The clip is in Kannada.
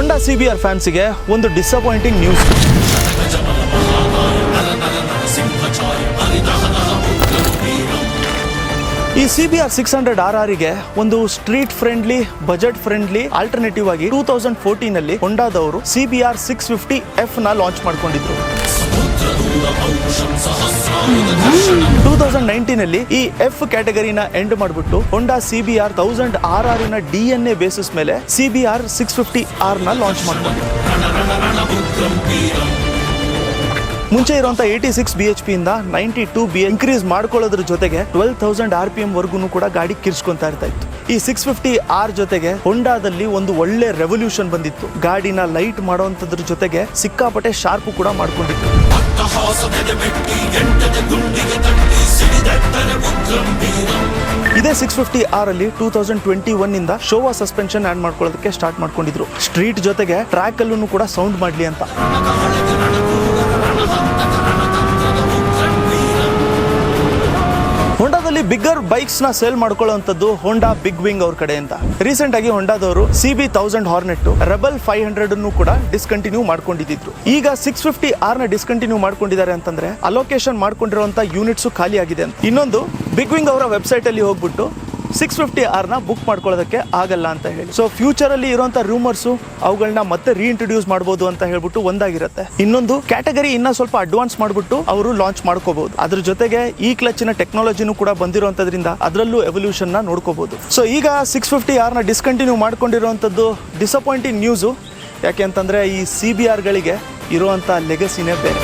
ಹೋಂಡಾ CBR ಫ್ಯಾನ್ಸ್ಗೆ ಒಂದು ಡಿಸಪಾಯಿಂಟಿಂಗ್ ನ್ಯೂಸ್. ಈ CBR 600RRಗೆ ಒಂದು street friendly, budget friendly alternative ಆಗಿ 2014 ಅಲ್ಲಿ ಹೋಂಡಾದವರು CBR 650F ನ ಲಾಂಚ್ ಮಾಡ್ಕೊಂಡಿದ್ರು. 2019 ಅಲ್ಲಿ ಈ F ಕ್ಯಾಟಗರಿನ ಎಂಡ್ ಮಾಡಿಬಿಟ್ಟು ಹೋಂಡಾ CBR 1000RR ನ DNA ಬೇಸಿಸ್ ಮೇಲೆ CBR 650R ನ ಲಾಂಚ್ ಮಾಡ್ಕೊಂಡಿದ್ರು. ಮುಂಚೆ ಇರುವಂತ 86 BHP ಇಂದ 92 BHP ಇನ್ಕ್ರೀಸ್ ಮಾಡ್ಕೊಳ್ಳೋದ್ರ ಜೊತೆಗೆ 12,000 RPM ವರ್ಗು ಕೂಡ ಗಾಡಿ ಕಿರ್ಸ್ಕೊಂತಾ ಇರ್ತಾ ಇತ್ತು. ಈ 650R ಜೊತೆಗೆ ಹೋಂಡಾದಲ್ಲಿ ಒಂದು ಒಳ್ಳೆ ರೆವಲ್ಯೂಷನ್ ಬಂದಿತ್ತು. ಗಾಡಿನ ಲೈಟ್ ಮಾಡೋಂಥದ್ರ ಜೊತೆಗೆ ಸಿಕ್ಕಾಪಟ್ಟೆ ಶಾರ್ಪ್ ಕೂಡ ಮಾಡ್ಕೊಂಡಿತ್ತು. ಇದೇ 650R ಅಲ್ಲಿ 2021 ಇಂದ ಶೋವಾ ಸಸ್ಪೆನ್ಷನ್ ಆಡ್ ಮಾಡ್ಕೊಳ್ಳೋದಕ್ಕೆ ಸ್ಟಾರ್ಟ್ ಮಾಡ್ಕೊಂಡಿದ್ರು. ಸ್ಟ್ರೀಟ್ ಜೊತೆಗೆ ಟ್ರ್ಯಾಕ್ ಅಲ್ಲೂ ಕೂಡ ಸೌಂಡ್ ಮಾಡ್ಲಿ ಅಂತ. ಹೋಂಡಾದಲ್ಲಿ ಬಿಗ್ಗರ್ ಬೈಕ್ಸ್ ನ ಸೇಲ್ ಮಾಡ್ಕೊಳ್ಳುವಂತದ್ದು ಹೋಂಡಾ ಬಿಗ್ ವಿಂಗ್ ಅವ್ರ ಕಡೆಯಿಂದ. ರೀಸೆಂಟ್ ಆಗಿ ಹೋಂಡಾದವರು CB1000 ಹಾರ್ನೆಟ್, ರೆಬಲ್ 500 ಕೂಡ ಡಿಸ್ಕಂಟಿನ್ಯೂ ಮಾಡ್ಕೊಂಡಿದ್ರು. ಈಗ 650R ನ ಡಿಸ್ಕಂಟಿನ್ಯೂ ಮಾಡ್ಕೊಂಡಿದ್ದಾರೆ ಅಂತಂದ್ರೆ ಅಲೋಕೇಶನ್ ಮಾಡ್ಕೊಂಡಿರುವಂತ ಯೂನಿಟ್ಸ್ ಖಾಲಿ ಆಗಿದೆ ಅಂತ. ಇನ್ನೊಂದು, ಬಿಗ್ ವಿಂಗ್ ಅವರ ವೆಬ್ಸೈಟ್ ಅಲ್ಲಿ ಹೋಗ್ಬಿಟ್ಟು 650R ನ ಬುಕ್ ಮಾಡ್ಕೊಳ್ಳೋದಕ್ಕೆ ಆಗಲ್ಲ ಅಂತ ಹೇಳಿ. ಸೊ ಫ್ಯೂಚರ್ ಅಲ್ಲಿ ಇರುವಂತ ರೂಮರ್ಸ್ ಅವುಗಳನ್ನ ಮತ್ತೆ ರೀಇಂಟ್ರೊಡ್ಯೂಸ್ ಮಾಡಬಹುದು ಅಂತ ಹೇಳ್ಬಿಟ್ಟು ಒಂದಾಗಿರುತ್ತೆ. ಇನ್ನೊಂದು, ಕ್ಯಾಟಗರಿ ಇನ್ನ ಸ್ವಲ್ಪ ಅಡ್ವಾನ್ಸ್ ಮಾಡ್ಬಿಟ್ಟು ಅವರು ಲಾಂಚ್ ಮಾಡ್ಕೋಬಹುದು. ಅದ್ರ ಜೊತೆಗೆ ಈ ಕ್ಲಚ್ನ ಟೆಕ್ನಾಲಜಿನೂ ಕೂಡ ಬಂದಿರುವಂತದ್ರಿಂದ ಅದರಲ್ಲೂ ಎವಲ್ಯೂಷನ್ ನ ನೋಡ್ಕೋಬಹುದು. ಸೊ ಈಗ 650R ನ ಡಿಸ್ಕಂಟಿನ್ಯೂ ಮಾಡ್ಕೊಂಡಿರುವಂತದ್ದು ಡಿಸಪಾಯಿಂಟಿಂಗ್ ನ್ಯೂಸು. ಯಾಕೆ ಅಂತಂದ್ರೆ ಈ CBR ಗಳಿಗೆ ಇರುವಂತ ಲೆಗಸಿನೇ ಬೇರೆ.